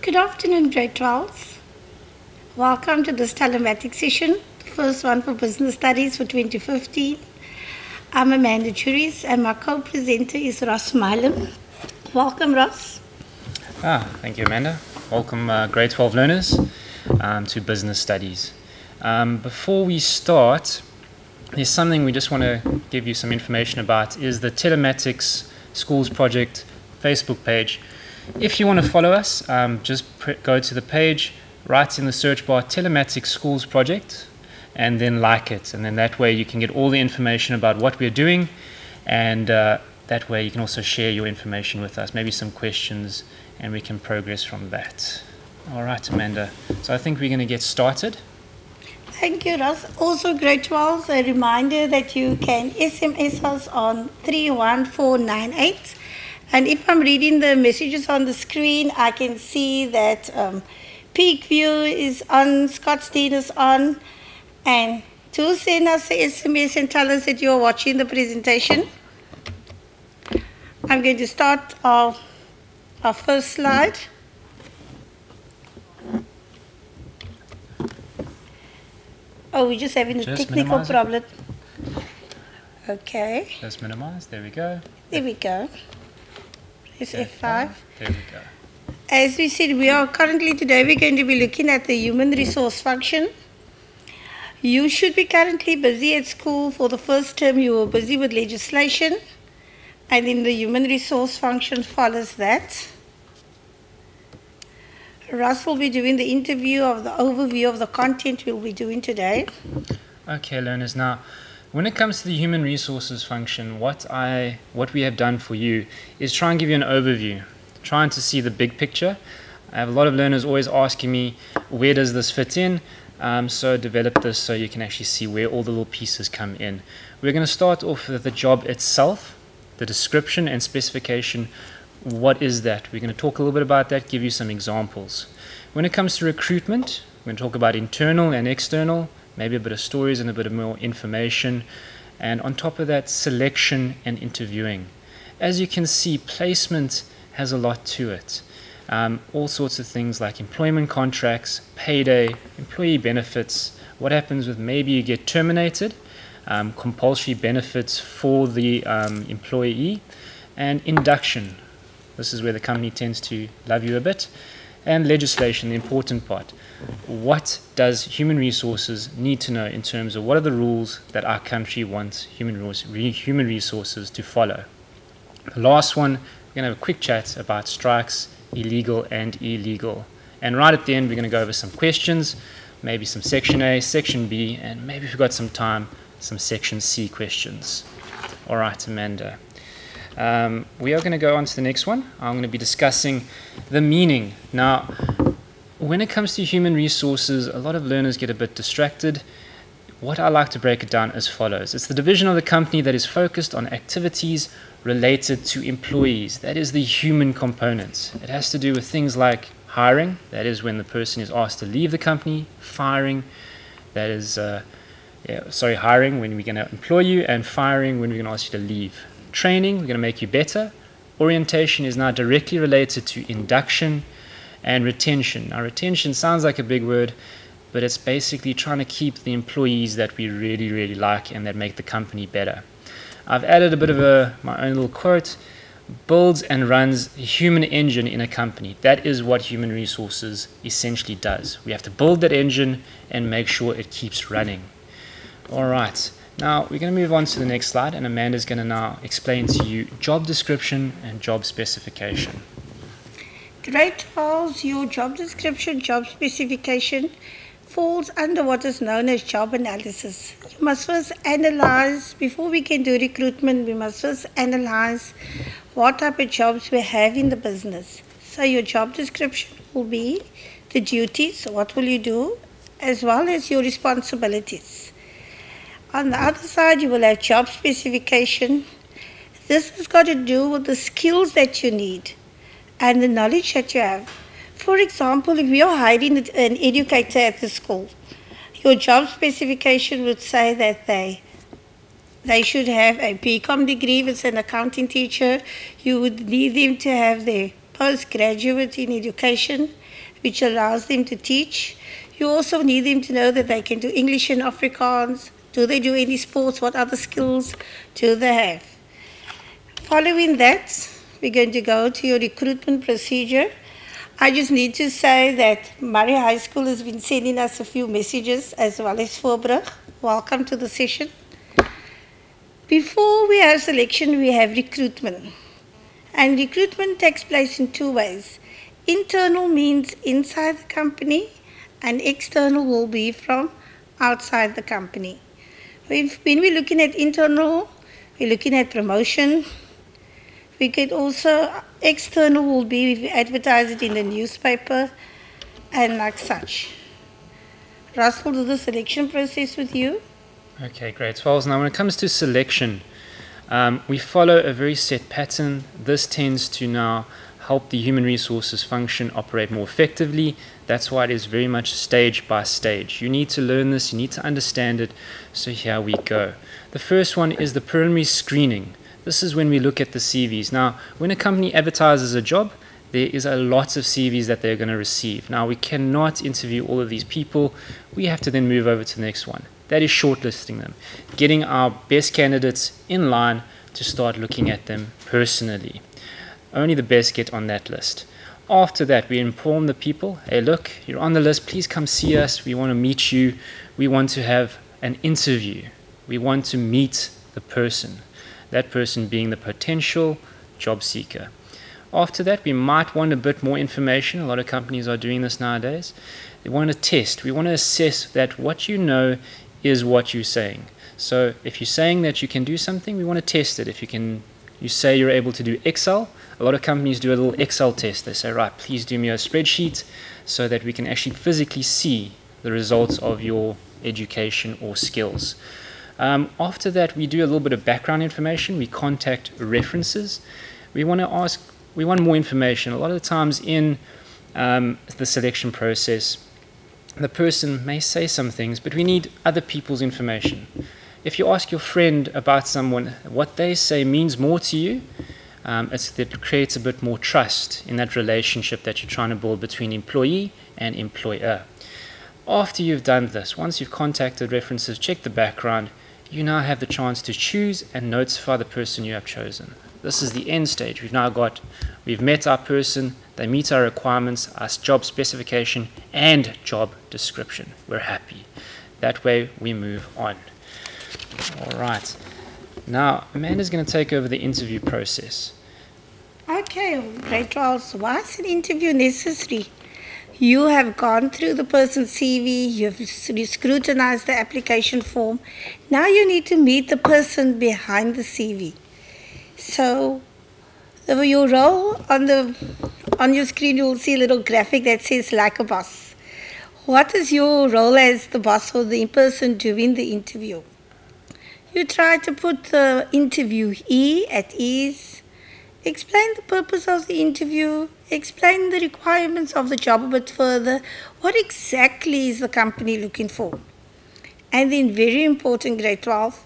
Good afternoon, grade 12s. Welcome to this Telematics session, the first one for Business Studies for 2015. I'm Amanda Juries and my co-presenter is Ross Mileham. Welcome, Ross. Thank you, Amanda. Welcome, grade 12 learners, to Business Studies. Before we start, there's something we just want to give you some information about, is the Telematics Schools Project Facebook page. If you want to follow us, just go to the page, write in the search bar Telematics Schools Project, and then like it. And then that way you can get all the information about what we're doing, and that way you can also share your information with us, maybe some questions, and we can progress from that. All right, Amanda. So I think we're going to get started. Thank you, Ross. Also, grade 12, a reminder that you can SMS us on 31498. And if I'm reading the messages on the screen, I can see that Peak View is on, Scottsdale is on, and to send us an SMS and tell us that you're watching the presentation. I'm going to start our first slide. Oh, we're just having a technical problem. Okay. Just minimize. There we go. There we go. Press F5. There we go. As we said, today we're going to be looking at the human resource function. You should be currently busy at school. For the first term, you were busy with legislation, and then the human resource function follows that. Russ will be doing the overview of the content we'll be doing today. Okay, learners. Now, when it comes to the human resources function, what we have done for you is try and give you an overview, trying to see the big picture. I have a lot of learners always asking me, where does this fit in? So develop this so you can actually see where all the little pieces come in. We're going to start off with the job itself, the description and specification. What is that? We're going to talk a little bit about that, give you some examples. When it comes to recruitment, we're going to talk about internal and external, maybe a bit of stories and a bit of more information. And on top of that, selection and interviewing. As you can see, placement has a lot to it. All sorts of things like employment contracts, payday, employee benefits, what happens with maybe you get terminated, compulsory benefits for the employee, and induction. This is where the company tends to love you a bit. And legislation, the important part. What does human resources need to know in terms of what are the rules that our country wants human resources to follow? The last one, we're going to have a quick chat about strikes, illegal and illegal. And right at the end, we're going to go over some questions, maybe some Section A, Section B, and maybe if we've got some time, some Section C questions. All right, Amanda. We are going to go on to the next one. I'm going to be discussing the meaning. Now, when it comes to human resources, a lot of learners get a bit distracted. What I like to break it down as follows. It's the division of the company that is focused on activities related to employees. That is the human component. It has to do with things like hiring. That is when the person is asked to leave the company. Firing. That is, hiring when we're going to employ you, and firing when we're going to ask you to leave. Training, we're going to make you better. Orientation is now directly related to induction and retention. Now, retention sounds like a big word, but it's basically trying to keep the employees that we really, really like and that make the company better. I've added a bit of my own little quote. Builds and runs a human engine in a company. That is what human resources essentially does. We have to build that engine and make sure it keeps running. All right. Now, we're going to move on to the next slide, and Amanda's going to now explain to you job description and job specification. Grade 12, your job description, job specification falls under what is known as job analysis. You must first analyze, before we can do recruitment, we must first analyze what type of jobs we have in the business. So your job description will be the duties, what will you do, as well as your responsibilities. On the other side, you will have job specification. This has got to do with the skills that you need and the knowledge that you have. For example, if you're hiring an educator at the school, your job specification would say that they should have a BCom degree. If it's an accounting teacher, you would need them to have their postgraduate in education, which allows them to teach. You also need them to know that they can do English and Afrikaans. Do they do any sports? What other skills do they have? Following that, we're going to go to your recruitment procedure. I just need to say that Murray High School has been sending us a few messages as well as Voorbrug. Welcome to the session. Before we have selection, we have recruitment. And recruitment takes place in two ways. Internal means inside the company, and external will be from outside the company. When we're looking at internal, we're looking at promotion. We could also, external will be if we advertise it in the newspaper and like such. Russ will do the selection process with you. Okay, great. 12s. Now, when it comes to selection, we follow a very set pattern. This tends to now help the human resources function operate more effectively. That's why it is very much stage by stage. You need to learn this, you need to understand it. So here we go. The first one is the preliminary screening. This is when we look at the CVs. Now, when a company advertises a job, there is a lot of CVs that they're going to receive. Now, we cannot interview all of these people. We have to then move over to the next one. That is shortlisting them, getting our best candidates in line to start looking at them personally. Only the best get on that list. After that, we inform the people, hey, look, you're on the list. Please come see us. We want to meet you. We want to have an interview. We want to meet the person. That person being the potential job seeker. After that, we might want a bit more information. A lot of companies are doing this nowadays. They want to test. We want to assess that what you know is what you're saying. So if you're saying that you can do something, we want to test it. If you say you're able to do Excel, a lot of companies do a little Excel test. They say, right, please do me a spreadsheet so that we can actually physically see the results of your education or skills. After that, we do a little bit of background information. We contact references. We want more information. A lot of the times in the selection process, the person may say some things, but we need other people's information. If you ask your friend about someone, what they say means more to you. It creates a bit more trust in that relationship that you're trying to build between employee and employer. After you've done this, once you've contacted references, checked the background, you now have the chance to choose and notify the person you have chosen. This is the end stage. We've met our person, they meet our requirements, our job specification and job description. We're happy. That way we move on. All right. Now, Amanda's going to take over the interview process. Okay, great, Charles. Why is an interview necessary? You have gone through the person's CV, you've scrutinized the application form. Now you need to meet the person behind the CV. So, your role on your screen, you will see a little graphic that says like a boss. What is your role as the boss or the person doing the interview? You try to put the interviewee at ease, explain the purpose of the interview, explain the requirements of the job a bit further. What exactly is the company looking for? And then very important, grade 12,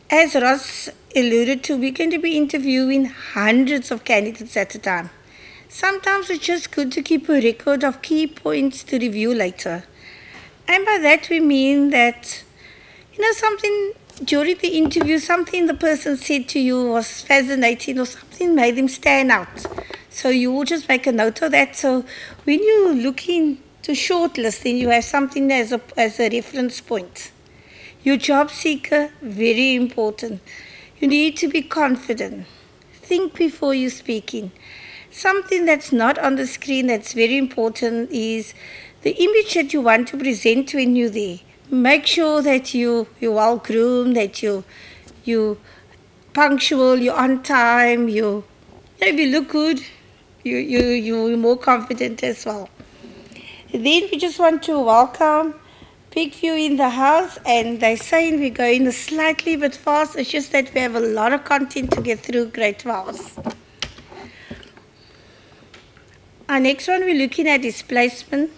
as Ross alluded to, we're going to be interviewing hundreds of candidates at a time. Sometimes it's just good to keep a record of key points to review later. And by that we mean that, something during the interview, something the person said to you was fascinating or something made them stand out. So you will just make a note of that. So when you're looking to shortlist, then you have something as a reference point. Your job seeker, very important. You need to be confident. Think before you're speaking. Something that's not on the screen that's very important is the image that you want to present when you're there. Make sure that you're well groomed, that you're punctual, you're on time, if you look good, you're more confident as well. Then we just want to welcome big few in the house, and they're saying we're going slightly bit fast. It's just that we have a lot of content to get through, grade 12s. Our next one we're looking at is placement.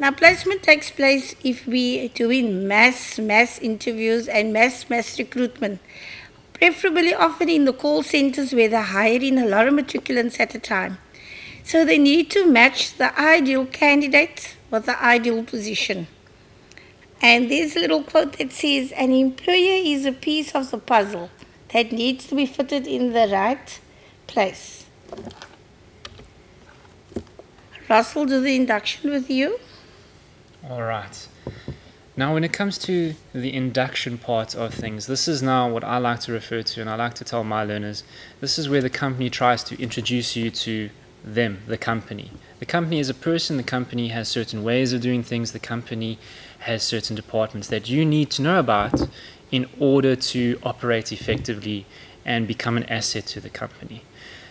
Now, placement takes place if we are doing mass interviews and mass recruitment, preferably often in the call centers where they're hiring a lot of matriculants at a time. So they need to match the ideal candidate with the ideal position. And there's a little quote that says, an employer is a piece of the puzzle that needs to be fitted in the right place. Russell, do the induction with you. All right. Now, when it comes to the induction part of things, this is now what I like to refer to, and I like to tell my learners, this is where the company tries to introduce you to them, the company. The company is a person, the company has certain ways of doing things, the company has certain departments that you need to know about in order to operate effectively and become an asset to the company.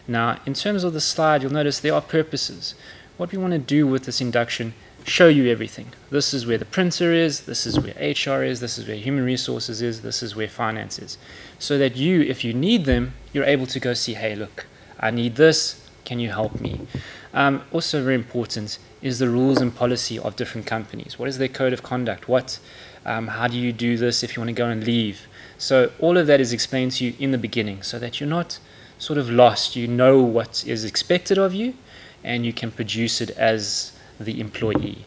Now, in terms of the slide, you'll notice there are purposes. What we want to do with this induction, show you everything. This is where the printer is, this is where HR is, this is where human resources is, this is where finance is. So that you, if you need them, you're able to go see, hey, look, I need this, can you help me? Also very important is the rules and policy of different companies. What is their code of conduct? How do you do this if you want to go and leave? So all of that is explained to you in the beginning so that you're not sort of lost. You know what is expected of you and you can produce it as the employee.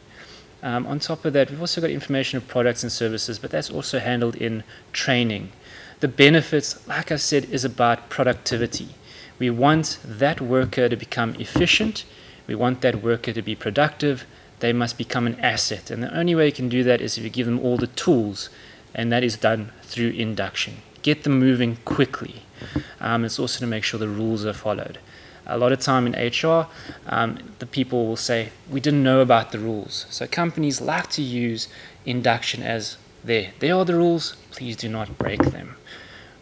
On top of that, we've also got information of products and services, but that's also handled in training. The benefits, like I said, is about productivity. We want that worker to become efficient. We want that worker to be productive. They must become an asset. And the only way you can do that is if you give them all the tools, and that is done through induction. Get them moving quickly. It's also to make sure the rules are followed. A lot of time in HR, the people will say, we didn't know about the rules. So companies like to use induction as there are the rules, please do not break them.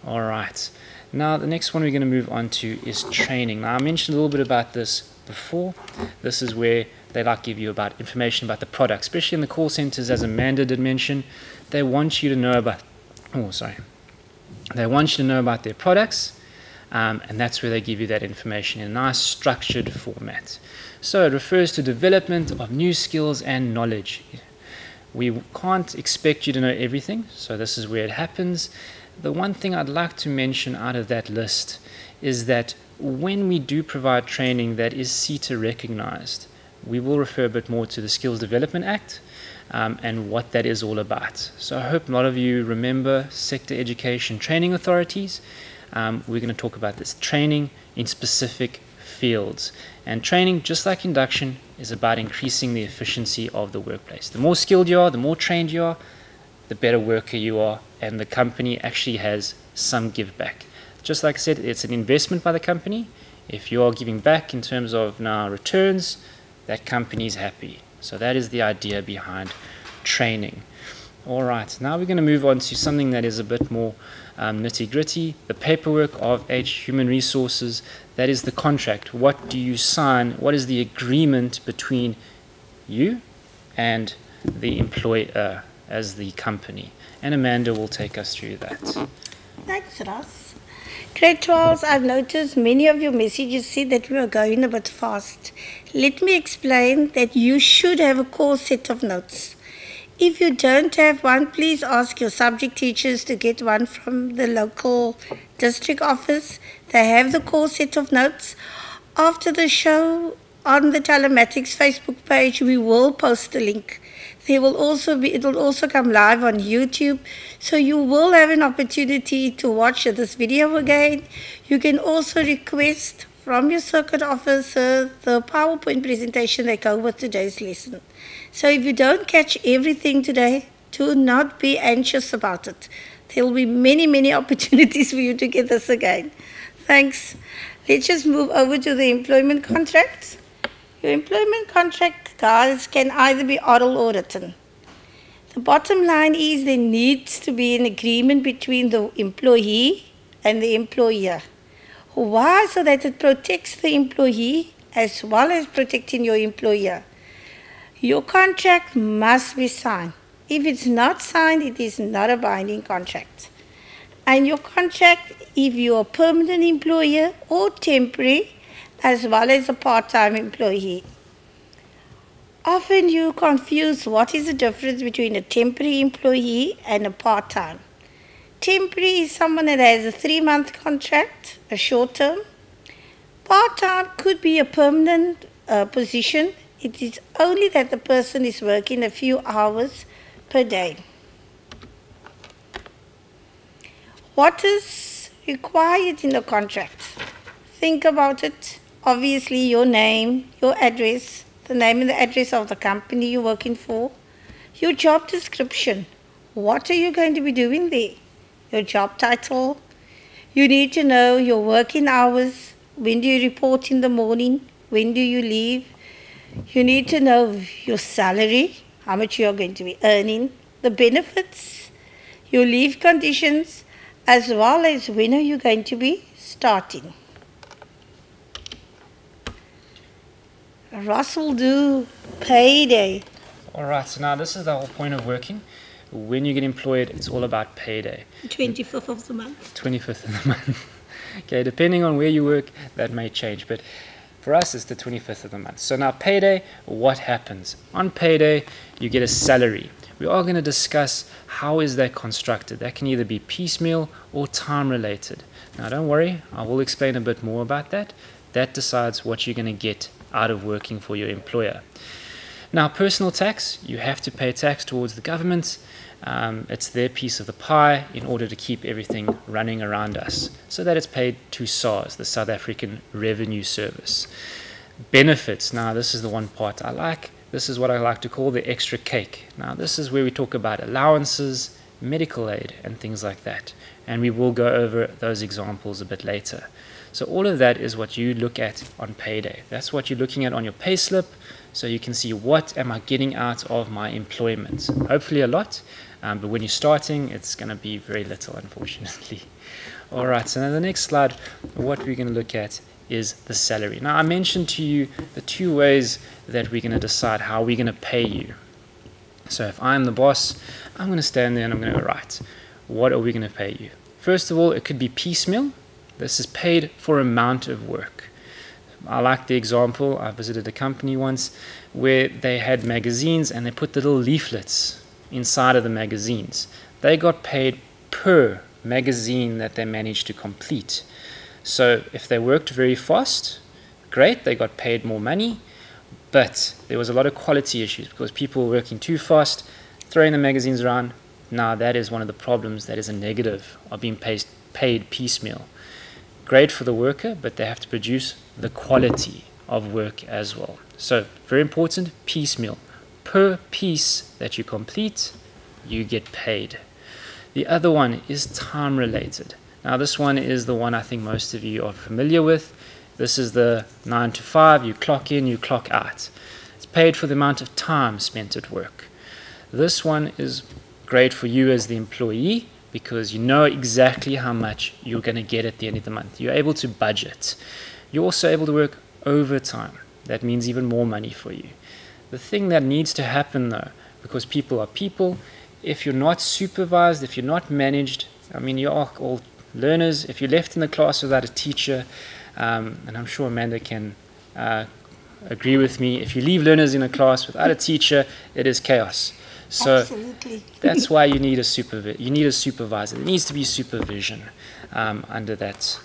All right. Now, the next one we're going to move on to is training. Now, I mentioned a little bit about this before. This is where they like to give you about information about the product, especially in the call centers, as Amanda did mention. They want you to know about, they want you to know about their products, and that's where they give you that information in a nice structured format. So it refers to development of new skills and knowledge. We can't expect you to know everything, so this is where it happens. The one thing I'd like to mention out of that list is that when we do provide training that is CETA recognized, we will refer a bit more to the Skills Development Act and what that is all about. So I hope a lot of you remember sector education training authorities. We're going to talk about this training in specific fields. And training, just like induction, is about increasing the efficiency of the workplace. The more skilled you are, the more trained you are, the better worker you are, and the company actually has some give back. Just like I said, it's an investment by the company. If you are giving back in terms of now returns, that company is happy. So that is the idea behind training. All right, now we're going to move on to something that is a bit more nitty-gritty, the paperwork of human resources. That is the contract. What do you sign? What is the agreement between you and the employer as the company? And Amanda will take us through that. Thanks, Ross. Grade 12s, I've noticed many of your messages said that we are going a bit fast. Let me explain that you should have a core set of notes. If you don't have one, please ask your subject teachers to get one from the local district office. They have the core set of notes. After the show on the Telematics Facebook page, we will post a link. It will also come live on YouTube, so you will have an opportunity to watch this video again. You can also request from your circuit officer the PowerPoint presentation that goes with today's lesson. So if you don't catch everything today, do not be anxious about it. There will be many opportunities for you to get this again. Thanks. Let's just move over to the employment contract. Your employment contract, guys, can either be oral or written. The bottom line is there needs to be an agreement between the employee and the employer. Why? So that it protects the employee as well as protecting your employer. Your contract must be signed. If it's not signed, it is not a binding contract. And your contract, if you're a permanent employer or temporary, as well as a part-time employee. Often you confuse what is the difference between a temporary employee and a part-time. Temporary is someone that has a 3-month contract, a short term. Part-time could be a permanent position, it is only that the person is working a few hours per day. What is required in the contract? Think about it. Obviously, your name, your address, the name and the address of the company you're working for, your job description. What are you going to be doing there? Your job title. You need to know your working hours. When do you report in the morning? When do you leave? You need to know your salary, how much you are going to be earning, the benefits, your leave conditions, as well as when are you going to be starting. Ross will do payday. All right, so now this is the whole point of working. When you get employed, it's all about payday. 25th of the month. 25th of the month. Okay, depending on where you work, that may change, but for us, it's the 25th of the month. So now payday, what happens? On payday, you get a salary. We are going to discuss how is that constructed. That can either be piecemeal or time-related. Now don't worry, I will explain a bit more about that. That decides what you're going to get out of working for your employer. Now, personal tax, you have to pay tax towards the government. It's their piece of the pie in order to keep everything running around us, so that it's paid to SARS, the South African Revenue Service. Benefits, now this is the one part I like. This is what I like to call the extra cake. Now this is where we talk about allowances, medical aid, and things like that. And we will go over those examples a bit later. So all of that is what you look at on payday. That's what you're looking at on your pay slip, so you can see what am I getting out of my employment. Hopefully a lot, but when you're starting, it's going to be very little, unfortunately. All right, so now the next slide, what we're going to look at is the salary. Now I mentioned to you the two ways that we're going to decide how we're going to pay you. So if I'm the boss, I'm going to stand there and I'm going to go, right, what are we going to pay you? First of all, it could be piecemeal. This is paid for amount of work. I like the example, I visited a company once where they had magazines and they put the little leaflets inside of the magazines. They got paid per magazine that they managed to complete. So if they worked very fast, great, they got paid more money, but there was a lot of quality issues because people were working too fast, throwing the magazines around. Now that is one of the problems, that is a negative of being paid piecemeal. Great for the worker, but they have to produce the quality of work as well. So very important, piecemeal. Per piece that you complete, you get paid. The other one is time related. Now this one is the one I think most of you are familiar with. This is the 9 to 5, you clock in, you clock out. It's paid for the amount of time spent at work. This one is great for you as the employee because you know exactly how much you're going to get at the end of the month. You're able to budget. You're also able to work overtime. That means even more money for you. The thing that needs to happen though, because people are people, if you're not supervised, if you're not managed, I mean you are all learners, if you're left in the class without a teacher, and I'm sure Amanda can agree with me, if you leave learners in a class without a teacher, it is chaos. So absolutely. That's why you need a supervisor. There needs to be supervision under that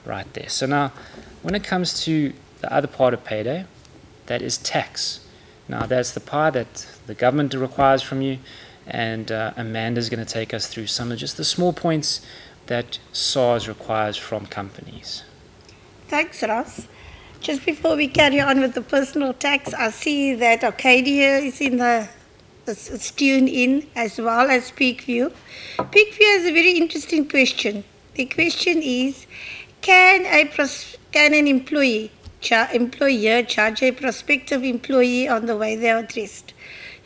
right there. So now, when it comes to the other part of payday, that is tax. Now that's the part that the government requires from you, and Amanda's going to take us through some of just the small points that SARS requires from companies. Thanks, Ross. Just before we carry on with the personal tax, I see that Arcadia is in it's tuned in as well as Peakview. Peakview has a very interesting question. The question is, can an employer charge a prospective employee on the way they are dressed?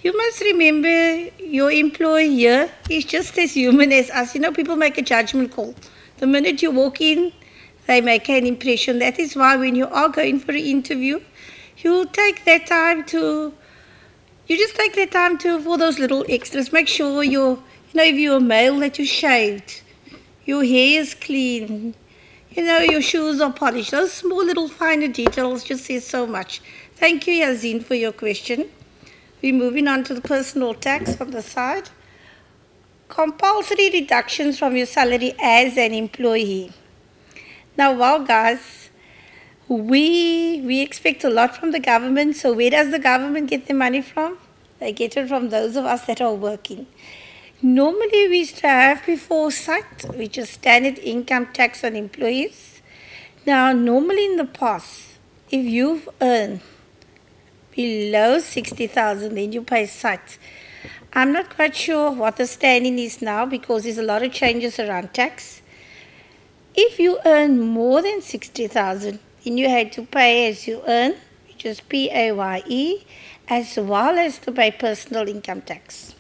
You must remember your employer is just as human as us. You know, people make a judgment call. The minute you walk in, they make an impression. That is why when you are going for an interview, you take that time to for those little extras. Make sure if you're a male, that you're shaved, your hair is clean, your shoes are polished. Those small little finer details just say so much. Thank you, Yazin, for your question. We're moving on to the personal tax on the side. Compulsory reductions from your salary as an employee. Now, wow, guys, We expect a lot from the government, so where does the government get their money from? They get it from those of us that are working. Normally we used to have before SIT, which is standard income tax on employees. Now, normally in the past, if you've earned below 60,000, then you pay SIT. I'm not quite sure what the standing is now because there's a lot of changes around tax. If you earn more than 60,000, then you had to pay as you earn, which is PAYE, as well as to pay personal income tax.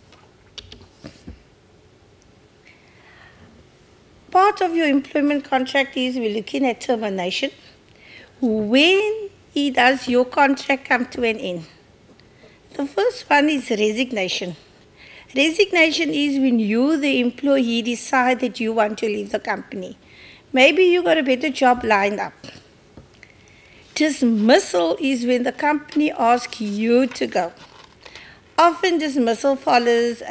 Part of your employment contract is we're looking at termination. When does your contract come to an end? The first one is resignation. Resignation is when you, the employee, decide that you want to leave the company. Maybe you got a better job lined up. Dismissal is when the company asks you to go. Often dismissal follows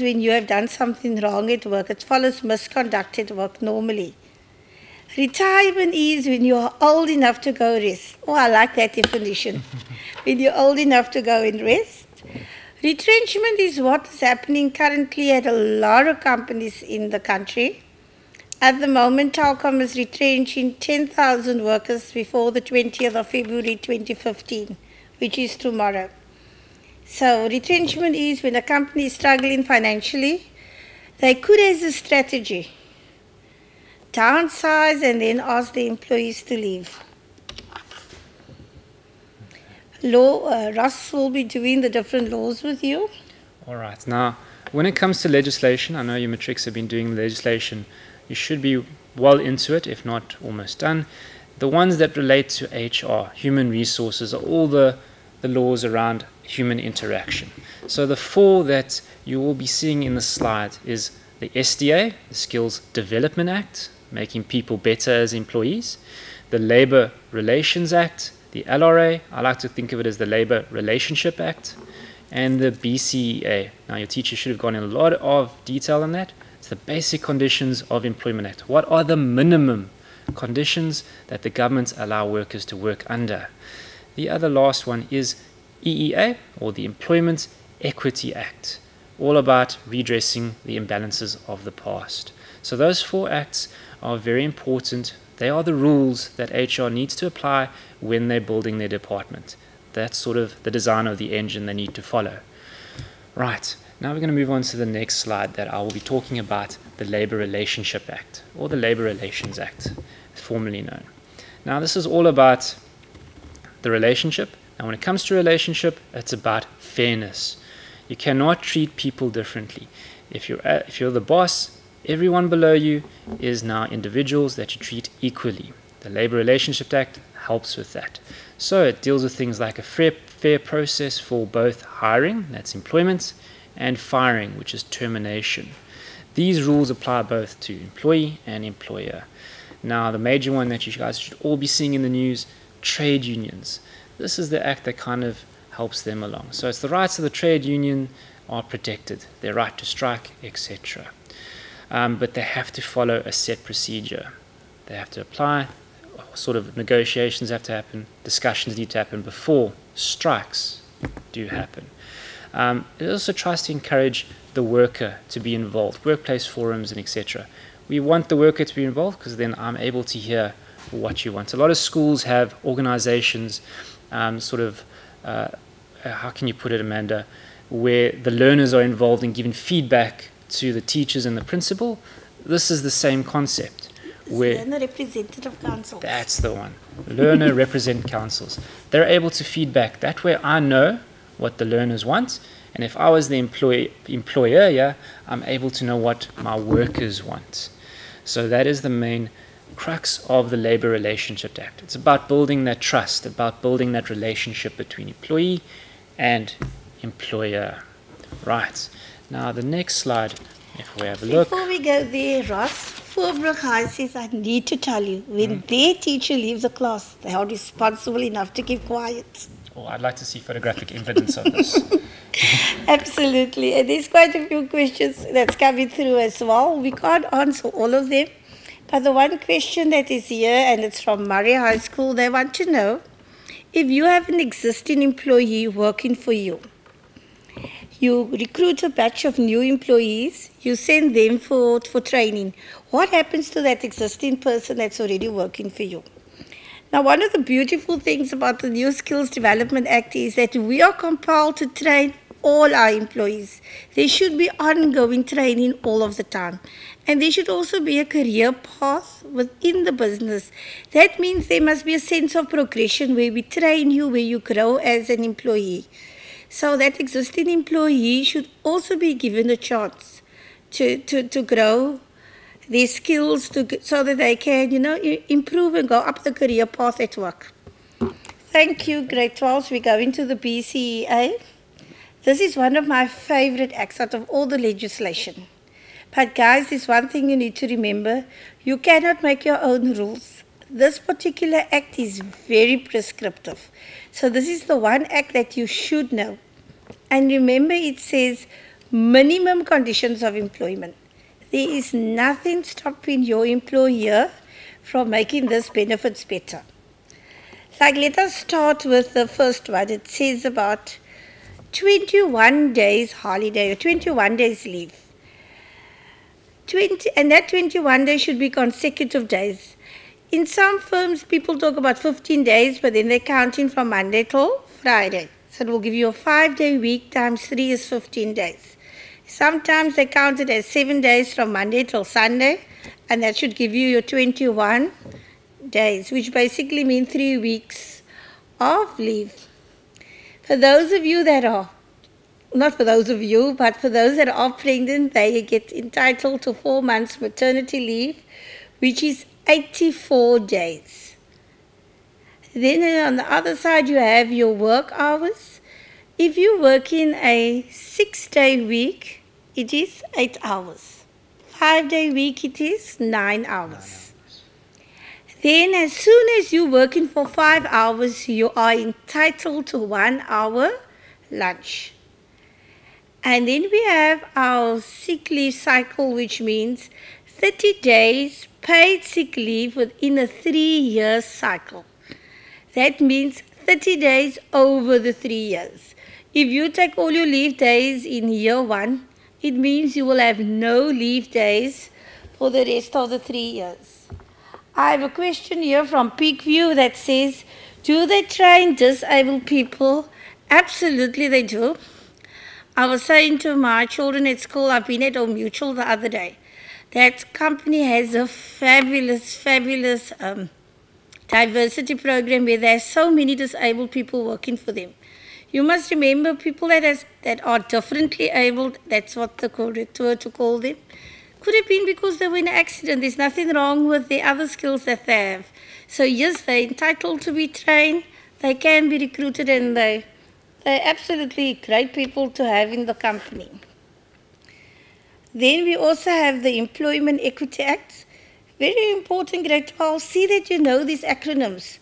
when you have done something wrong at work. It follows misconduct at work normally. Retirement is when you are old enough to go rest. Oh, I like that definition. When you're old enough to go and rest. Retrenchment is what is happening currently at a lot of companies in the country. At the moment, Telkom is retrenching 10,000 workers before the 20th of February 2015, which is tomorrow. So retrenchment is when a company is struggling financially. They could, as a strategy, downsize and then ask the employees to leave. Ross will be doing the different laws with you. All right. Now, when it comes to legislation, I know you matrics have been doing legislation. You should be well into it, if not almost done. The ones that relate to HR, human resources, are all the laws around human interaction. So the four that you will be seeing in the slide is the SDA, the Skills Development Act, making people better as employees, the Labour Relations Act, the LRA, I like to think of it as the Labour Relationship Act, and the BCEA. Now your teacher should have gone in a lot of detail on that. It's the Basic Conditions of Employment Act. What are the minimum conditions that the government allow workers to work under? The other last one is EEA, or the Employment Equity Act, all about redressing the imbalances of the past. So those four acts are very important. They are the rules that HR needs to apply when they're building their department. That's sort of the design of the engine they need to follow. Right, now we're going to move on to the next slide that I will be talking about the Labour Relationship Act, or the Labour Relations Act, formerly known. Now this is all about the relationship. And when it comes to relationship, it's about fairness. You cannot treat people differently. If you're the boss, everyone below you is now individuals that you treat equally. The Labour Relationship Act helps with that. So it deals with things like a fair process for both hiring, that's employment, and firing, which is termination. These rules apply both to employee and employer. Now the major one that you guys should all be seeing in the news, trade unions. This is the act that kind of helps them along. So it's the rights of the trade union are protected, their right to strike, etc. But they have to follow a set procedure. They have to apply, sort of negotiations have to happen, discussions need to happen before strikes do happen. It also tries to encourage the worker to be involved, workplace forums and etc. We want the worker to be involved because then I'm able to hear what you want. A lot of schools have organizations, how can you put it, Amanda, where the learners are involved in giving feedback to the teachers and the principal. This is the same concept. Learner representative councils. That's the one. Learner represent councils. They're able to feedback. That way I know what the learners want, and if I was the employer, yeah, I'm able to know what my workers want. So that is the main crux of the Labour Relationship Act. It's about building that trust, about building that relationship between employee and employer. Right. Now the next slide, if we have a look. Before we go there, Ross, Voorbrug High says, I need to tell you, when their teacher leaves the class, they are responsible enough to keep quiet. Oh, I'd like to see photographic evidence of this. Absolutely. And there's quite a few questions that's coming through as well. We can't answer all of them, But the one question that is here, and it's from Murray High School, they want to know if you have an existing employee working for you. You recruit a batch of new employees, you send them for training. What happens to that existing person that's already working for you? Now, one of the beautiful things about the New Skills Development Act is that we are compelled to train all our employees. There should be ongoing training all of the time. And there should also be a career path within the business. That means there must be a sense of progression where we train you, where you grow as an employee. So that existing employee should also be given a chance to grow their skills so that they can, improve and go up the career path at work. Thank you, grade 12. We go into the BCEA. This is one of my favorite acts out of all the legislation. But guys, there's one thing you need to remember. You cannot make your own rules. This particular act is very prescriptive. So this is the one act that you should know. And remember, it says minimum conditions of employment. There is nothing stopping your employer from making these benefits better. Like, let us start with the first one. It says about 21 days holiday or 21 days leave. And that 21 days should be consecutive days. In some firms, people talk about 15 days, but then they're counting from Monday till Friday. So it will give you a 5-day week times 3 is 15 days. Sometimes they count it as 7 days from Monday till Sunday, and that should give you your 21 days, which basically mean 3 weeks of leave. For those of you that are, not for those of you, but for those that are pregnant, they get entitled to 4 months maternity leave, which is 84 days. Then on the other side, you have your work hours. If you work in a 6-day week, it is 8 hours. 5-day week, it is 9 hours. Then as soon as you're working for 5 hours, you are entitled to 1 hour lunch. And then we have our sick leave cycle, which means 30 days paid sick leave within a 3-year cycle. That means 30 days over the 3 years. If you take all your leave days in year 1, it means you will have no leave days for the rest of the 3 years. I have a question here from Peakview that says, do they train disabled people? Absolutely they do. I was saying to my children at school, I've been at Old Mutual the other day, that company has a fabulous diversity program where there are so many disabled people working for them. You must remember people that are differently abled, that's what the correct word to call them, could have been because they were in an accident. There's nothing wrong with the other skills that they have. So yes, they're entitled to be trained, they can be recruited, and they're absolutely great people to have in the company. Then we also have the Employment Equity Act. Very important, grade 12. See that you know these acronyms.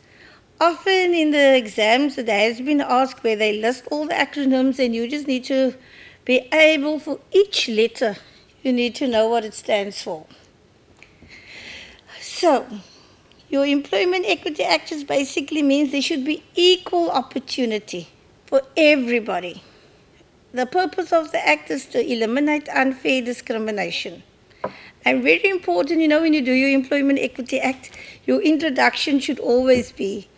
Often in the exams, it has been asked where they list all the acronyms, and you just need to be able, for each letter, you need to know what it stands for. So, your Employment Equity Act just basically means there should be equal opportunity for everybody. The purpose of the Act is to eliminate unfair discrimination. And very important, when you do your Employment Equity Act, your introduction should always be,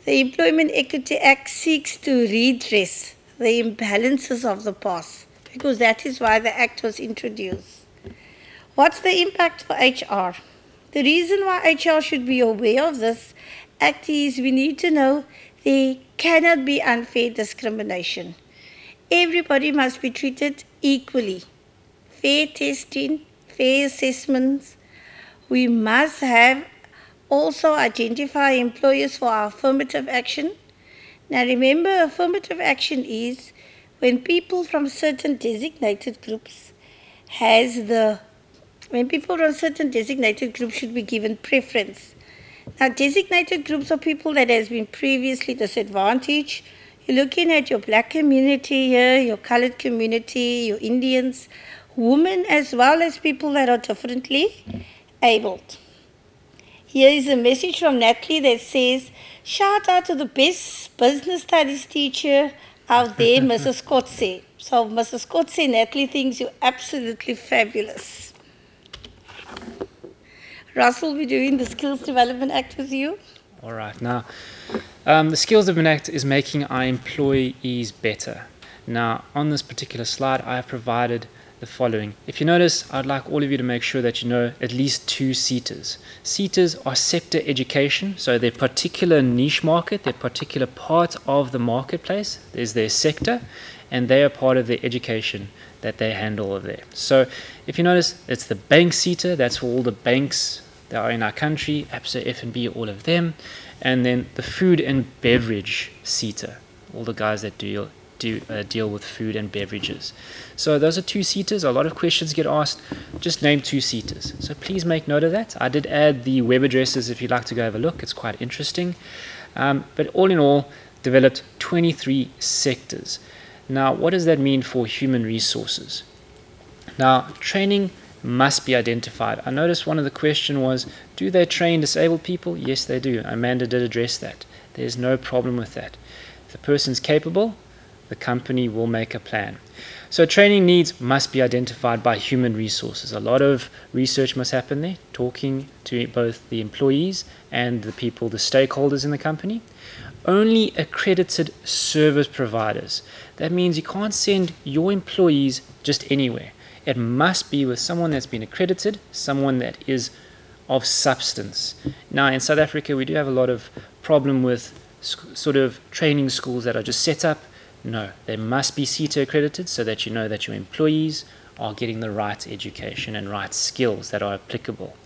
the Employment Equity Act seeks to redress the imbalances of the past, because that is why the Act was introduced. What's the impact for HR? The reason why HR should be aware of this Act is we need to know there cannot be unfair discrimination. Everybody must be treated equally. Fair testing, fair assessments. We must have also identify employers for our affirmative action. Now remember, affirmative action is when people from certain designated groups should be given preference. Now designated groups are people that has been previously disadvantaged. You're looking at your black community here, your colored community, your Indians, women, as well as people that are differently abled. Here is a message from Natalie that says, shout out to the best business studies teacher out there, Mrs. Kotse. So Mrs. Kotse, Natalie thinks you're absolutely fabulous. Russell will be doing the Skills Development Act with you. All right. Now, the Skills Development Act is making our employees better. Now, on this particular slide, I have provided the following. If you notice, I'd like all of you to make sure that you know at least 2 SETAs. SETAs are sector education, so their particular niche market, their particular part of the marketplace is their sector, and they are part of the education that they handle over there. So if you notice, it's the bank SETA, that's for all the banks that are in our country, ABSA, F&B, all of them, and then the food and beverage SETA, all the guys that deal with food and beverages. So those are 2 SETAs. A lot of questions get asked. Just name 2 SETAs. So please make note of that. I did add the web addresses if you'd like to go have a look. It's quite interesting. But all in all, developed 23 sectors. Now, what does that mean for human resources? Now, training must be identified. I noticed one of the questions was, do they train disabled people? Yes, they do. Amanda did address that. There's no problem with that. If the person's capable, the company will make a plan. So training needs must be identified by human resources. A lot of research must happen there, talking to both the employees and the people, the stakeholders in the company. Only accredited service providers. That means you can't send your employees just anywhere. It must be with someone that's been accredited, someone that is of substance. Now in South Africa we do have a lot of problem with sort of training schools that are just set up. No, they must be SETA accredited so that you know that your employees are getting the right education and right skills that are applicable.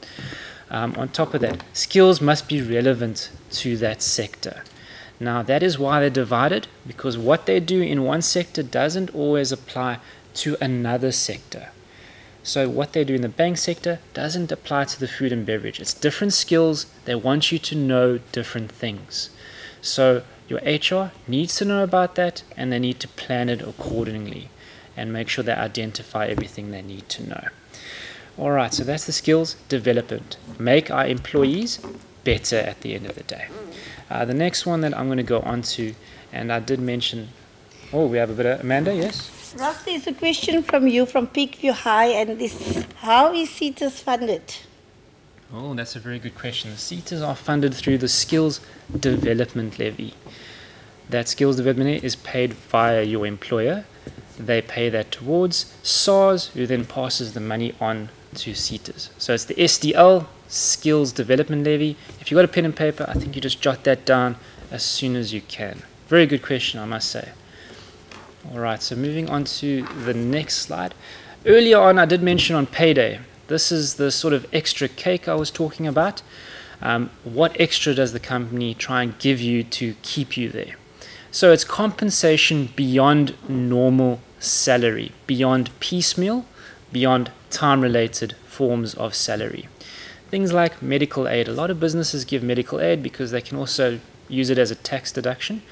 On top of that, skills must be relevant to that sector. Now that is why they're divided, because what they do in one sector doesn't always apply to another sector. So what they do in the bank sector doesn't apply to the food and beverage. It's different skills. They want you to know different things. So your HR needs to know about that, and they need to plan it accordingly and make sure they identify everything they need to know. All right, so that's the skills development. Make our employees better at the end of the day. The next one that I'm going to go on to, and I did mention, we have a bit of Amanda, yes? Russ, there's a question from you from Peakview High, and this: how is SETAs funded? Oh, that's a very good question. The SETAs are funded through the Skills Development Levy. That skills development is paid via your employer. They pay that towards SARS, who then passes the money on to SETAs. So it's the SDL, Skills Development Levy. If you've got a pen and paper, I think you just jot that down as soon as you can. Very good question, I must say. All right, so moving on to the next slide. Earlier on, I did mention on payday. This is the sort of extra cake I was talking about. What extra does the company try and give you to keep you there? So it's compensation beyond normal salary, beyond piecemeal, beyond time-related forms of salary. Things like medical aid. A lot of businesses give medical aid because they can also use it as a tax deduction.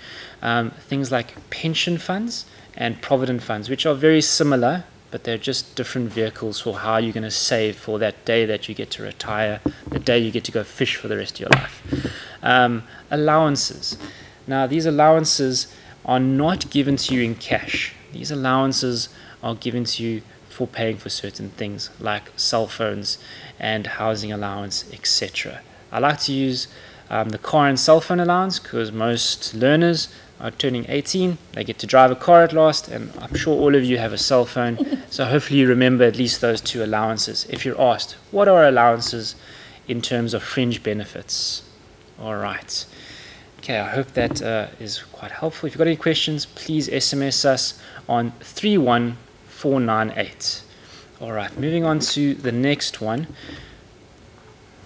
Things like pension funds and provident funds, which are very similar, but they're just different vehicles for how you're going to save for that day that you get to retire, the day you get to go fish for the rest of your life. Allowances. Now, these allowances are not given to you in cash. These allowances are given to you for paying for certain things like cell phones and housing allowance, etc. I like to use the car and cell phone allowance because most learners are turning 18. They get to drive a car at last, and I'm sure all of you have a cell phone. So hopefully you remember at least those 2 allowances. If you're asked, what are allowances in terms of fringe benefits? All right. Okay, I hope that is quite helpful. If you've got any questions, please SMS us on 31498. All right, moving on to the next one,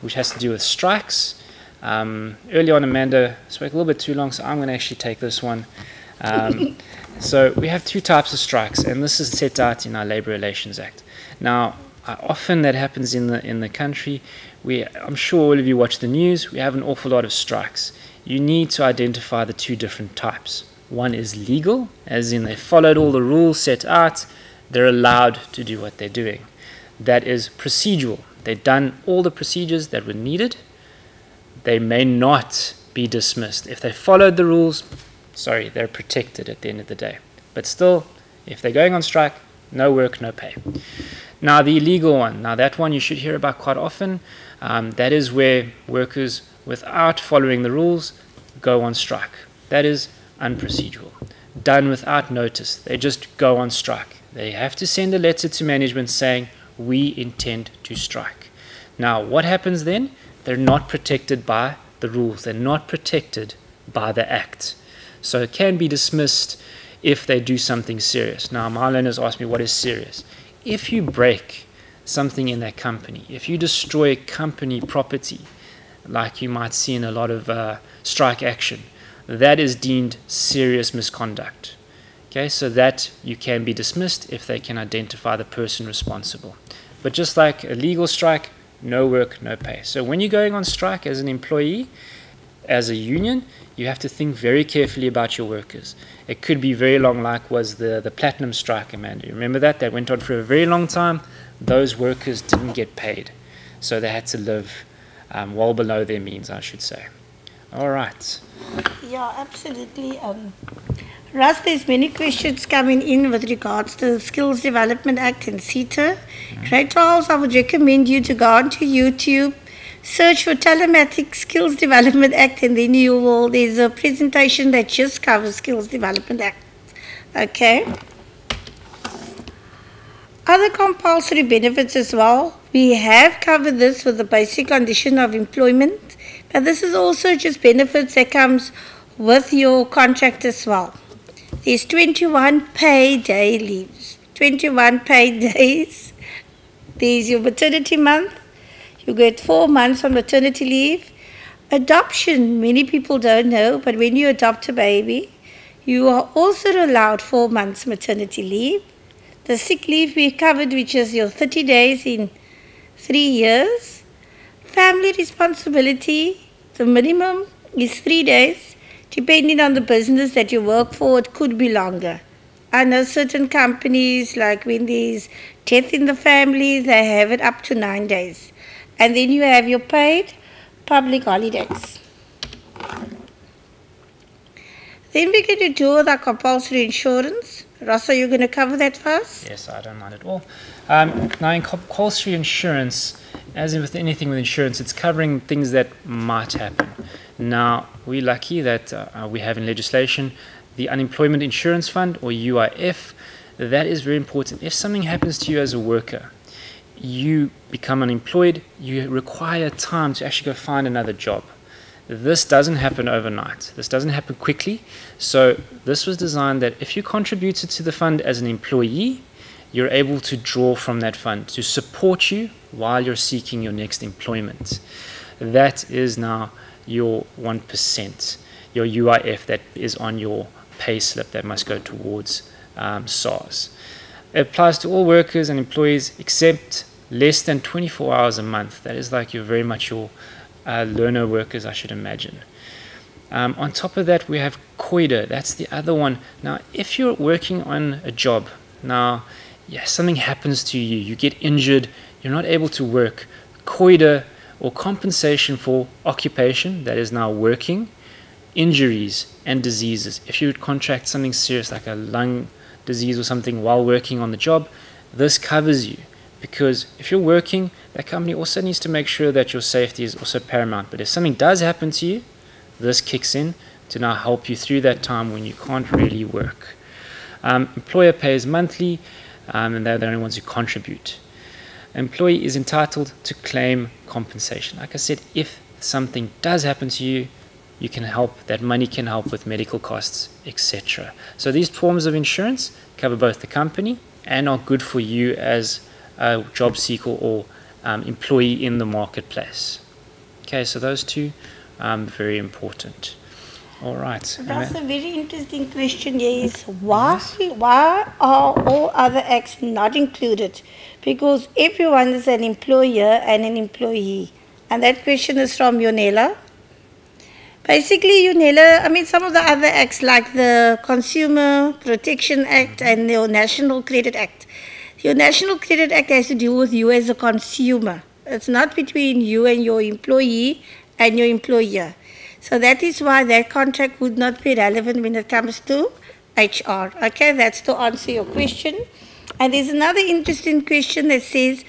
which has to do with strikes. Early on, Amanda spoke a little bit too long, so I'm going to actually take this one. So we have 2 types of strikes, and this is set out in our Labour Relations Act. Now, often that happens in the country. I'm sure all of you watch the news. We have an awful lot of strikes. You need to identify the 2 different types. One is legal, as in they followed all the rules set out. They're allowed to do what they're doing. That is procedural. They've done all the procedures that were needed. they may not be dismissed. If they followed the rules, sorry, they're protected at the end of the day. But still, if they're going on strike, no work, no pay. Now, the illegal one, now that one you should hear about quite often. That is where workers, without following the rules, go on strike. That is unprocedural. Done without notice. They just go on strike. They have to send a letter to management saying, we intend to strike. Now, what happens then? They're not protected by the rules. They're not protected by the act. So it can be dismissed if they do something serious. Now, my learners ask me, what is serious? If you break something in that company, if you destroy company property, like you might see in a lot of strike action, that is deemed serious misconduct. Okay, so that you can be dismissed if they can identify the person responsible. But just like a legal strike, no work, no pay. So when you're going on strike as an employee, as a union, you have to think very carefully about your workers. It could be very long, like was the platinum strike, Amanda. You remember that? That went on for a very long time. Those workers didn't get paid. So they had to live well below their means, I should say. All right. Yeah, absolutely. Russ, there's many questions coming in with regards to the Skills Development Act and CETA. Great Charles, I would recommend you to go onto YouTube, search for Telematics Skills Development Act, and then there's a presentation that just covers Skills Development Act. Okay. Other compulsory benefits as well. We have covered this with the basic condition of employment, but this is also just benefits that comes with your contract as well. There's 21 paid day leaves, 21 paid days. There's your maternity month. You get 4 months on maternity leave. Adoption, many people don't know, but when you adopt a baby, you are also allowed 4 months maternity leave. The sick leave we covered, which is your 30 days in 3 years. Family responsibility, the minimum is 3 days. Depending on the business that you work for, it could be longer. I know certain companies, like when there's death in the family, they have it up to 9 days. And then you have your paid public holidays. Then we're going to do with our compulsory insurance. Ross, are you going to cover that for us? Yes, I don't mind at all. Now, in compulsory insurance, as with anything with insurance, it's covering things that might happen. Now, we're lucky that we have in legislation the Unemployment Insurance Fund, or UIF. That is very important. If something happens to you as a worker, you become unemployed, you require time to actually go find another job. This doesn't happen overnight. This doesn't happen quickly. So this was designed that if you contributed to the fund as an employee, you're able to draw from that fund to support you while you're seeking your next employment. That is now your 1%, your UIF that is on your pay slip that must go towards SARS. It applies to all workers and employees except less than 24 hours a month. That is like very much your learner workers, I should imagine. On top of that, we have COIDA. That's the other one. Now, if you're working on a job, now, something happens to you, you get injured, you're not able to work, COIDA, or compensation for occupation, that is now working, injuries and diseases. If you would contract something serious like a lung disease or something while working on the job, this covers you. Because if you're working, that company also needs to make sure that your safety is also paramount. But if something does happen to you, this kicks in to now help you through that time when you can't really work. Employer pays monthly, and they're the only ones who contribute. Employee is entitled to claim compensation. Like I said, if something does happen to you, you can help, that money can help with medical costs, etc. So these forms of insurance cover both the company and are good for you as a job seeker or employee in the marketplace. Okay, so those two very important. All right. That's a very interesting question here is why are all other acts not included? Because everyone is an employer and an employee. And that question is from Yonela. Basically, Yonela, some of the other acts like the Consumer Protection Act and the National Credit Act. Your National Credit Act has to do with you as a consumer. It's not between you and your employee and your employer. So that is why that contract would not be relevant when it comes to HR. Okay, that's to answer your question. And there's another interesting question that says,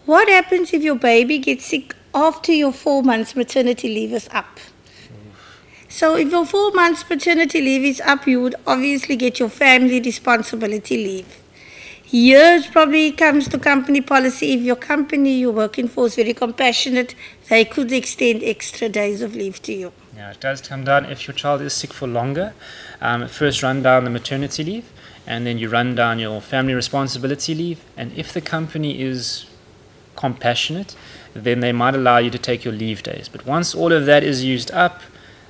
what happens if your baby gets sick after your 4 months maternity leave is up? So if your 4 months paternity leave is up, you would obviously get your family responsibility leave. Here it probably comes to company policy. If your company you're working for is very compassionate, they could extend extra days of leave to you. Yeah, it does come down if your child is sick for longer. First run down the maternity leave, and then you run down your family responsibility leave. And if the company is compassionate, then they might allow you to take your leave days. But once all of that is used up,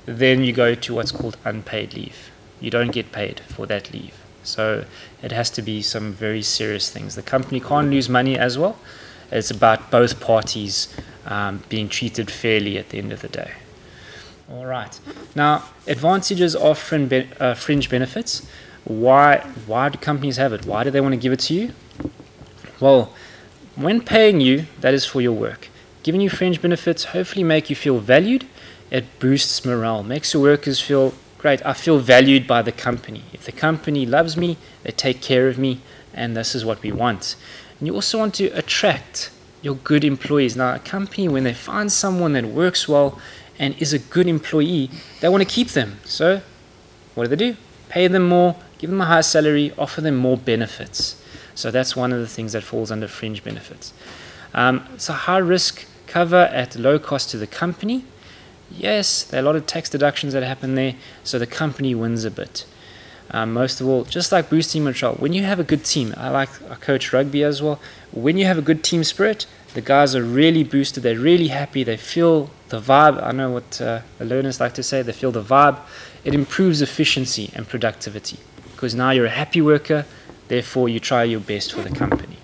then you go to what's called unpaid leave. You don't get paid for that leave. So it has to be some very serious things. The company can't lose money as well. It's about both parties being treated fairly at the end of the day. All right. Now, advantages of fringe benefits. Why do companies have it? Why do they want to give it to you? Well, when paying you, that is for your work. Giving you fringe benefits hopefully make you feel valued. It boosts morale, makes your workers feel great. I feel valued by the company. If the company loves me, they take care of me, and this is what we want. And you also want to attract your good employees. Now, a company, when they find someone that works well and is a good employee, they want to keep them. So what do? Pay them more, give them a higher salary, offer them more benefits. So that's one of the things that falls under fringe benefits. It's a high risk cover at low cost to the company. Yes, there are a lot of tax deductions that happen there, so the company wins a bit. Most of all, just like boosting morale, when you have a good team, I coach rugby as well, when you have a good team spirit, the guys are really boosted, they're really happy, they feel the vibe. I know what the learners like to say, they feel the vibe. It improves efficiency and productivity, because now you're a happy worker, therefore you try your best for the company.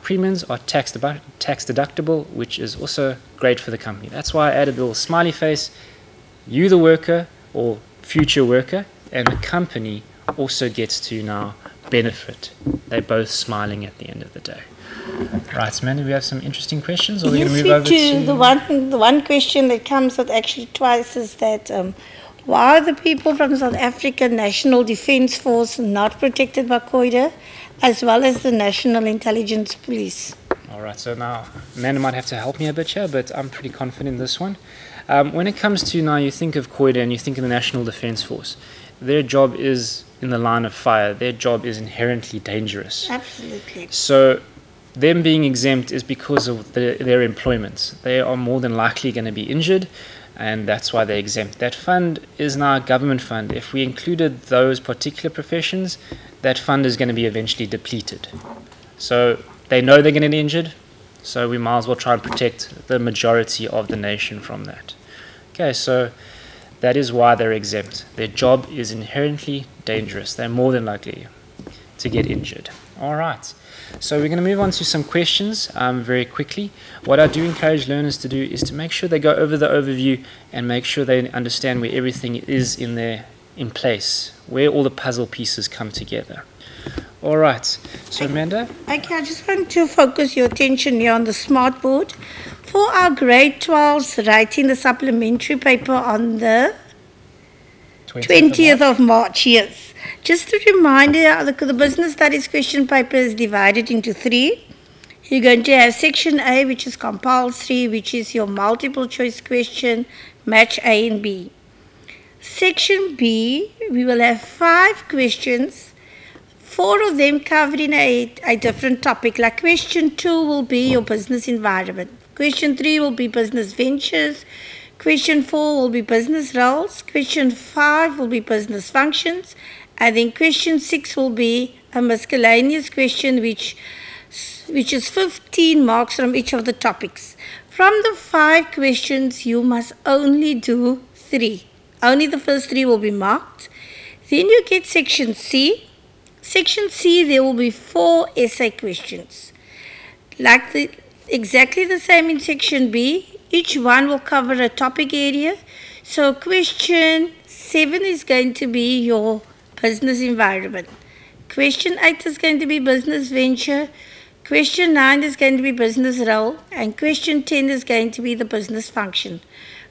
Premiums are tax deductible, which is also great for the company. That's why I added a little smiley face. You, the worker or future worker, and the company also gets to now benefit. They're both smiling at the end of the day. Right, Amanda, we have some interesting questions. Or are we going to move over to the one question that comes out actually twice is that why are the people from South Africa National Defence Force not protected by COIDA, as well as the National Intelligence Police? All right, so now Amanda might have to help me a bit here, but I'm pretty confident in this one. When it comes to now, you think of COIDA and you think of the National Defence Force. Their job is in the line of fire. Their job is inherently dangerous. Absolutely. So them being exempt is because of their employment. They are more than likely going to be injured, and that's why they're exempt. That fund is now a government fund. If we included those particular professions, that fund is going to be eventually depleted. So they know they're going to get injured, so we might as well try and protect the majority of the nation from that. Okay, so that is why they're exempt. Their job is inherently dangerous. They're more than likely to get injured. All right. So we're going to move on to some questions very quickly. What I do encourage learners to do is to make sure they go over the overview and make sure they understand where everything is in place, where all the puzzle pieces come together. All right. So Amanda? Okay, I just want to focus your attention here on the smart board. For our grade 12s writing the supplementary paper on the 20th of March, yes. Just a reminder, the business studies question paper is divided into 3. You're going to have section A, which is compulsory, which is your multiple choice question, match A and B. Section B, we will have 5 questions, 4 of them covering a different topic. Like question 2 will be your business environment. Question 3 will be business ventures. Question 4 will be business roles. Question 5 will be business functions. And then question 6 will be a miscellaneous question which is 15 marks from each of the topics. From the 5 questions, you must only do 3. Only the first 3 will be marked. Then you get section C. Section C, there will be 4 essay questions. Exactly the same in section B. Each one will cover a topic area. So question 7 is going to be your business environment. Question 8 is going to be business venture. Question 9 is going to be business role, and question 10 is going to be the business function.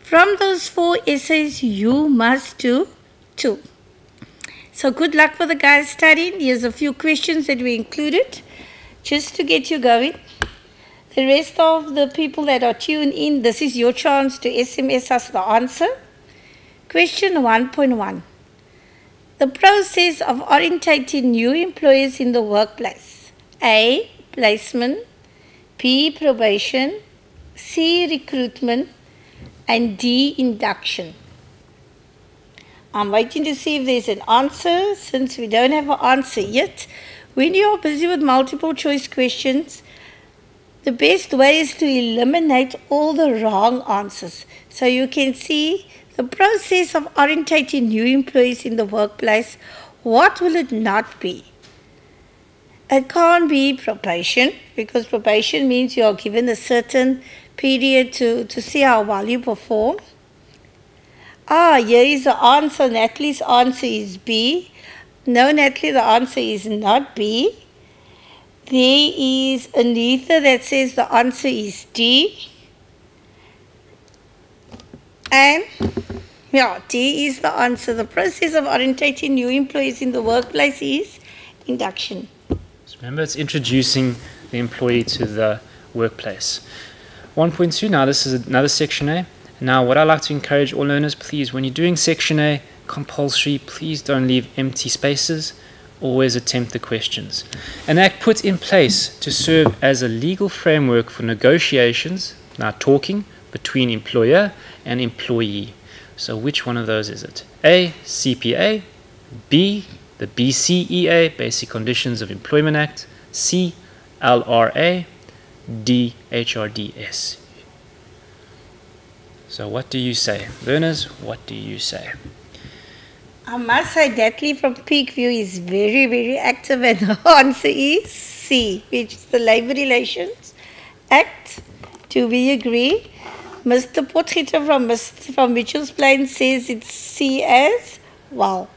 From those 4 essays, you must do 2. So good luck for the guys studying. Here's a few questions that we included just to get you going. The rest of the people that are tuned in, this is your chance to SMS us the answer. Question 1.1. The process of orientating new employees in the workplace. A. Placement. B. Probation. C. Recruitment. And D. Induction. I'm waiting to see if there's an answer. Since we don't have an answer yet, when you're busy with multiple choice questions, the best way is to eliminate all the wrong answers. So you can see the process of orientating new employees in the workplace. What will it not be? It can't be probation, because probation means you are given a certain period to see how well you perform. Here is the answer. Natalie's answer is B. No, Natalie, the answer is not B. There is Anita that says the answer is D. And yeah, D is the answer. The process of orientating new employees in the workplace is induction. So remember, it's introducing the employee to the workplace. 1.2, now this is another section A. Now what I like to encourage all learners, please, when you're doing section A, compulsory, please don't leave empty spaces. Always attempt the questions. An act put in place to serve as a legal framework for negotiations, now talking, between employer and employee. So which one of those is it? A. CPA. B. The BCEA, Basic Conditions of Employment Act. C. LRA. D. HRDS. So what do you say? Learners, what do you say? I must say Natalie from Peakview is very, very active, and the answer is C, which is the Labour Relations Act. Do we agree? Mr. Potgieter from Mitchell's Plain says it's C as well.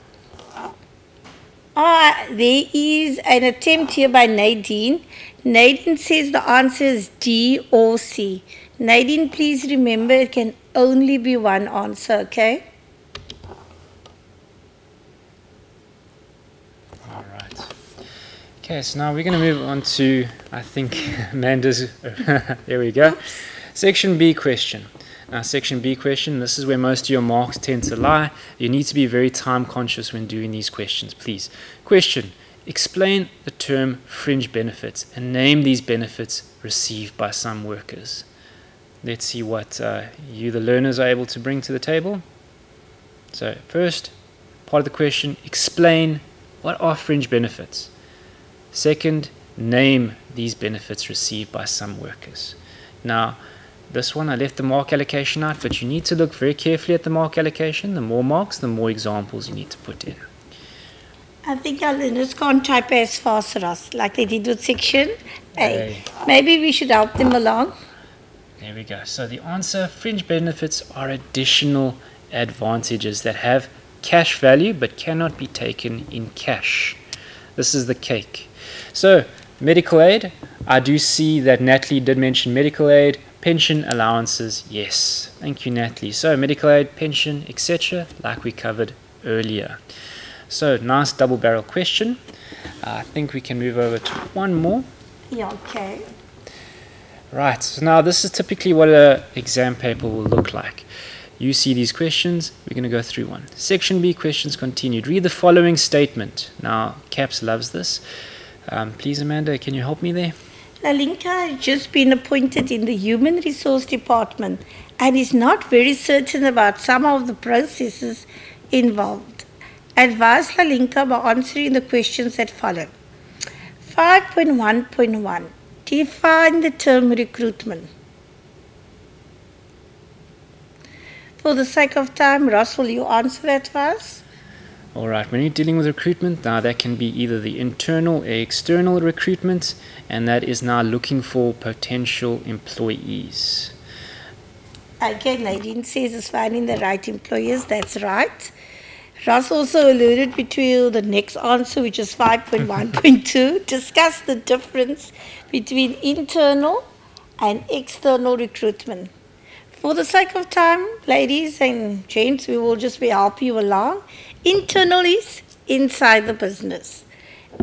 There is an attempt here by Nadine. Nadine says the answer is D or C. Nadine, please remember it can only be one answer, okay? All right. Okay, so now we're going to move on to, I think, Amanda's, there we go. Section B question. Now, section B question, this is where most of your marks tend to lie. You need to be very time conscious when doing these questions, please. Question, explain the term fringe benefits and name these benefits received by some workers. Let's see what you, the learners, are able to bring to the table. So first, part of the question, explain what are fringe benefits. Second, name these benefits received by some workers. Now, this one I left the mark allocation out, but you need to look very carefully at the mark allocation. The more marks, the more examples you need to put in. I think our learners can't type as fast as us, like they did with section A. Maybe we should help them along. There we go. So the answer, fringe benefits are additional advantages that have cash value but cannot be taken in cash. This is the cake. So medical aid, I do see that Natalie did mention medical aid. Pension allowances, yes. Thank you, Natalie. So medical aid, pension, etc., like we covered earlier. So nice double barrel question. I think we can move over to one more. Yeah, okay. Right, so now this is typically what an exam paper will look like. You see these questions, we're going to go through one. Section B, questions continued. Read the following statement. Now, CAPS loves this. Please, Amanda, can you help me there? Lalinka has just been appointed in the Human Resource Department and is not very certain about some of the processes involved. Advise Lalinka by answering the questions that follow. 5.1.1. Define the term recruitment. For the sake of time, Ross, will you answer that for us? All right, when you're dealing with recruitment, now that can be either the internal or external recruitment, and that is now looking for potential employees. Okay, Nadine says it's finding the right employers. That's right. Ross also alluded to the next answer, which is 5.1.2. Discuss the difference between internal and external recruitment. For the sake of time, ladies and gents, we will just help you along. Internal is inside the business.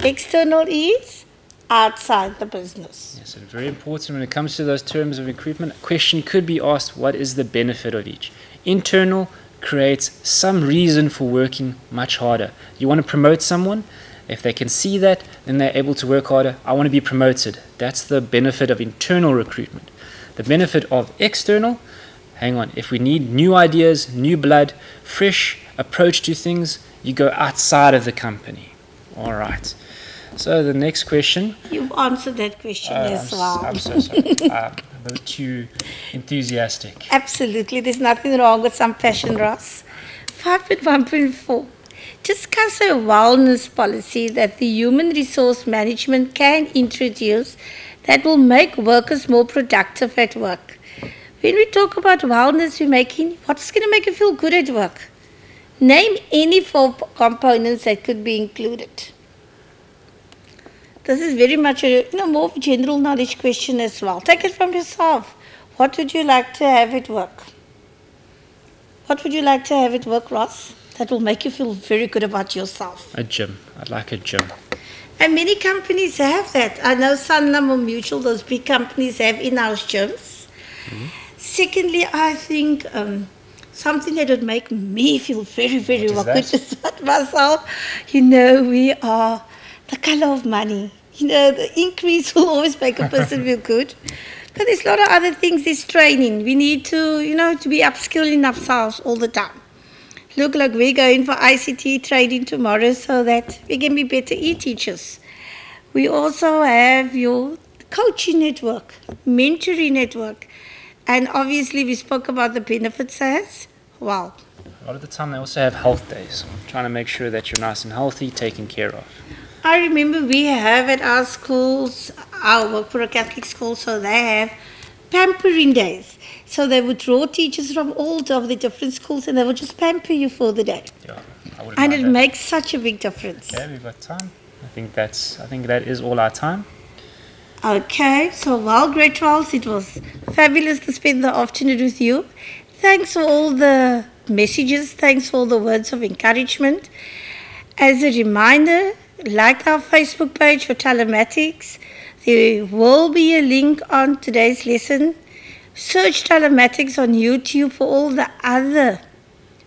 External is outside the business. Yes, and very important when it comes to those terms of recruitment. A question could be asked, what is the benefit of each? Internal creates some reason for working much harder. You want to promote someone, if they can see that, then they're able to work harder. I want to be promoted. That's the benefit of internal recruitment. The benefit of external, hang on, if we need new ideas, new blood, fresh approach to things, you go outside of the company. All right. So the next question. You've answered that question as well. I'm so sorry. I'm a bit too enthusiastic. Absolutely. There's nothing wrong with some passion, Ross. 5.1.4. Discuss a wellness policy that the human resource management can introduce that will make workers more productive at work. When we talk about wellness, we're making what's going to make you feel good at work. Name any 4 components that could be included. This is very much a more of a general knowledge question as well. Take it from yourself. What would you like to have at work? What would you like to have at work, Ross? That will make you feel very good about yourself. A gym. I'd like a gym. And many companies have that. I know Sanlam or Mutual, those big companies have in-house gyms. Mm-hmm. Secondly, I think something that would make me feel very, very well good about myself, we are the color of money. The increase will always make a person feel good. But there's a lot of other things. There's training. We need to, to be upskilling ourselves all the time. Look like we're going for ICT training tomorrow so that we can be better e-teachers. We also have your coaching network, mentoring network. And obviously we spoke about the benefits as well. A lot of the time they also have health days. Trying to make sure that you're nice and healthy, taken care of. I remember we have at our schools, I work for a Catholic school, so they have pampering days. So they would draw teachers from all of the different schools and they would just pamper you for the day. Yeah, and it makes such a big difference. Yeah, we've got time. I think that is all our time. Okay, so grade 12s, it was fabulous to spend the afternoon with you. Thanks for all the messages. Thanks for all the words of encouragement. As a reminder, like our Facebook page for Telematics. There will be a link on today's lesson. Search Telematics on YouTube for all the other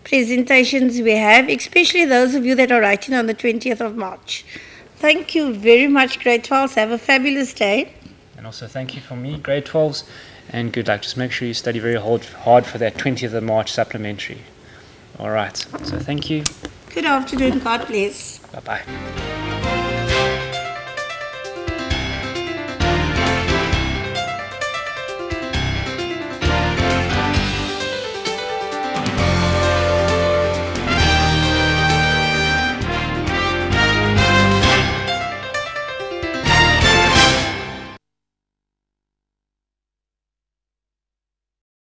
presentations we have, especially those of you that are writing on the 20th of March. Thank you very much, grade 12s. Have a fabulous day. And also thank you from me, grade 12s, and good luck. Just make sure you study very hard for that 20th of March supplementary. All right. So thank you. Good afternoon. God bless. Bye-bye.